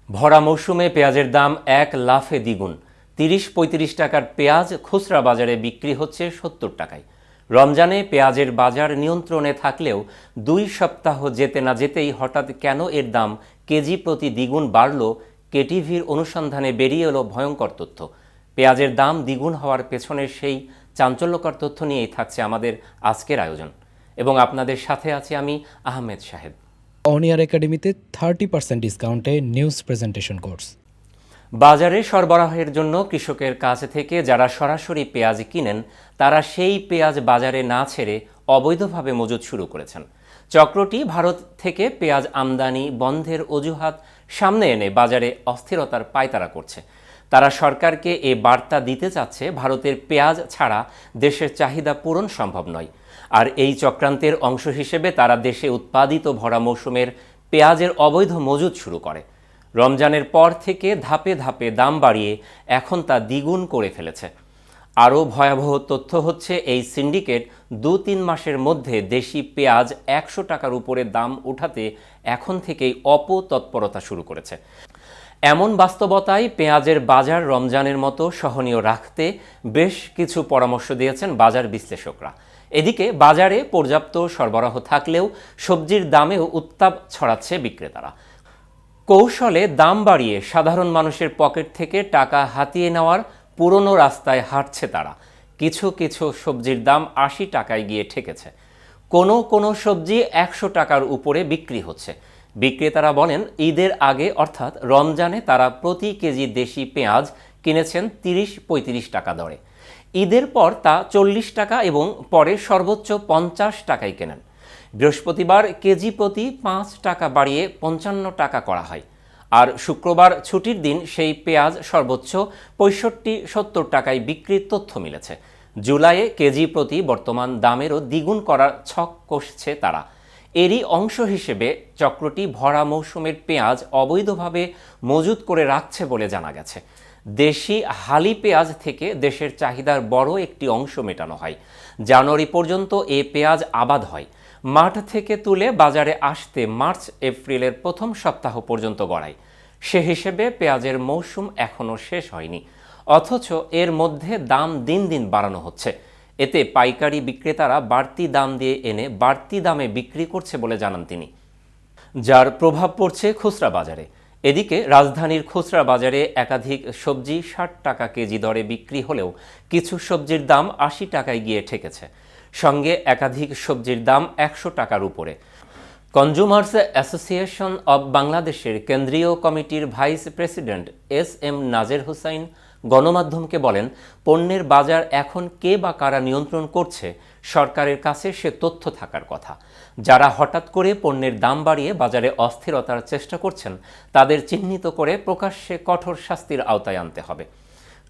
ভরা মৌসুমে পেঁয়াজের দাম এক লাফে দ্বিগুণ। ৩০-৩৫ টাকার পেঁয়াজ খুচরা বাজারে বিক্রি হচ্ছে ৭০ টাকায়। রমজানে পেঁয়াজের বাজার নিয়ন্ত্রণে থাকলেও ২ সপ্তাহ যেতে না যেতেই হঠাৎ কেন এর দাম কেজি প্রতি দ্বিগুণ বাড়ল, কেটিভির অনুসন্ধানে বেরিয়ে এলো ভয়ঙ্কর তথ্য। পেঁয়াজের দাম দ্বিগুণ হওয়ার পেছনের সেই চাঞ্চল্যকর তথ্য নিয়েই থাকছে আমাদের আজকের আয়োজন, এবং আপনাদের সাথে আছি আমি আহমেদ সাহেব। অন এয়ার একাডেমিতে 30% ডিসকাউন্টে নিউজ প্রেজেন্টেশন কোর্স। বাজারে সরবরাহের জন্য কৃষকের কাছ থেকে যারা সরাসরি পেঁয়াজ কিনেন, তারা সেই পেঁয়াজ বাজারে না ছেড়ে অবৈধভাবে মজুত শুরু করেছেন। চক্রটি ভারত থেকে পেঁয়াজ আমদানি বন্ধের অজুহাত সামনে এনে বাজারে অস্থিরতার পায়তারা করছে। তারা সরকারকে এ বার্তা দিতে চাচ্ছে, ভারতের পেঁয়াজ ছাড়া দেশের চাহিদা পূরণ সম্ভব নয়। আর এই চক্রান্তের অংশ হিসেবে তারা দেশে উৎপাদিত ভরা মৌসুমের পেঁয়াজের অবৈধ মজুত শুরু করে। রমজানের পর থেকে ধাপে ধাপে দাম বাড়িয়ে এখন তা দ্বিগুণ করে ফেলেছে। আরও ভয়াবহ তথ্য হচ্ছে, এই সিন্ডিকেট ২-৩ মাসের মধ্যে দেশি পেঁয়াজ ১০০ টাকার উপরে দাম উঠাতে এখন থেকেই অপতৎপরতা শুরু করেছে। এমন বাস্তবতায় পেঁয়াজের বাজার রমজানের মতো সহনীয় রাখতে বেশ কিছু পরামর্শ দিয়েছেন বাজার বিশ্লেষকরা। এদিকে বাজারে পর্যাপ্ত সরবরাহ থাকলেও সবজির দামেও উত্তাপ ছড়াচ্ছে বিক্রেতারা। কৌশলে দাম বাড়িয়ে সাধারণ মানুষের পকেট থেকে টাকা হাতিয়ে নেওয়ার পুরনো রাস্তায় হাঁটছে তারা। কিছু কিছু সবজির দাম ৮০ টাকায় গিয়ে ঠেকেছে। কোনো কোনো সবজি ১০০ টাকার উপরে বিক্রি হচ্ছে। বিক্রেতারা বলেন, ঈদের আগে অর্থাৎ রমজানে তারা প্রতি কেজি দেশি পেঁয়াজ কিনেছেন ৩০-৩৫ টাকা দরে। ঈদের পর তা ৪০ টাকা এবং পরে সর্বোচ্চ ৫০ টাকায় কেনেন। বৃহস্পতিবার কেজি প্রতি ৫ টাকা বাড়িয়ে ৫৫ টাকা করা হয়। আর শুক্রবার ছুটির দিন সেই পেঁয়াজ সর্বোচ্চ ৬৫-৭০ টাকায় বিক্রির তথ্য মিলেছে। জুলাইয়ে কেজি প্রতি বর্তমান দামেরও দ্বিগুণ করার ছক কষছে তারা। এরই অংশ হিসেবে চক্রটি ভরা মৌসুমের পেঁয়াজ অবৈধভাবে মজুত করে রাখছে বলে জানা গেছে। দেশি হালি পেঁয়াজ থেকে দেশের চাহিদার বড় একটি অংশ মেটানো হয়। জানুয়ারি পর্যন্ত এ পেঁয়াজ আবাদ হয়। মাঠ থেকে তুলে বাজারে আসতে মার্চ-এপ্রিলের প্রথম সপ্তাহ পর্যন্ত গড়ায়। সে হিসেবে পেঁয়াজের মৌসুম এখনও শেষ হয়নি, অথচ এর মধ্যে দাম দিন দিন বাড়ানো হচ্ছে। এতে পাইকারি বিক্রেতারা বাড়তি দাম দিয়ে এনে বাড়তি দামে বিক্রি করছে বলে জানান তিনি, যার প্রভাব পড়ছে খুচরা বাজারে। এদিকে রাজধানীর খুচরা বাজারে একাধিক সবজি ৬০ টাকা কেজি দরে বিক্রি হলেও কিছু সবজির দাম ৮০ টাকায় গিয়ে ঠেকেছে। সঙ্গে একাধিক সবজির দাম ১০০ টাকার উপরে। কনজুমার্স অ্যাসোসিয়েশন অব বাংলাদেশের কেন্দ্রীয় কমিটির ভাইস প্রেসিডেন্ট এস.এম. নাজের হুসাইন গণমাধ্যমকে বলেন, পণ্যের বাজার এখন কে বা কারা নিয়ন্ত্রণ করছে, সরকারের কাছে সে তথ্য থাকার কথা। যারা হঠাৎ করে পণ্যের দাম বাড়িয়ে বাজারে অস্থিরতার চেষ্টা করছেন, তাদের চিহ্নিত করে প্রকাশ্যে কঠোর শাস্তির আওতায় আনতে হবে।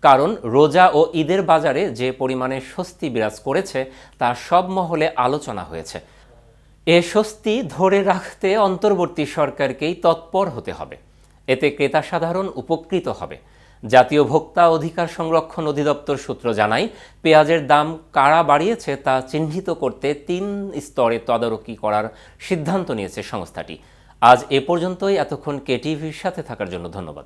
কারণ রোজা ও ঈদের বাজারে যে পরিমাণে স্বস্তি বিরাজ করেছে, তা সব মহলে আলোচনা হয়েছে। এ স্বস্তি ধরে রাখতে অন্তর্বর্তী সরকারকেই তৎপর হতে হবে। এতে ক্রেতা সাধারণ উপকৃত হবে। জাতীয় ভোক্তা অধিকার সংরক্ষণ অধিদপ্তর সূত্র জানায়, পেঁয়াজের দাম কারা বাড়িয়েছে তা চিহ্নিত করতে ৩ স্তরে তদারকি করার সিদ্ধান্ত নিয়েছে সংস্থাটি। আজ এ পর্যন্তই। এতক্ষণ কেটিভির সাথে থাকার জন্য ধন্যবাদ।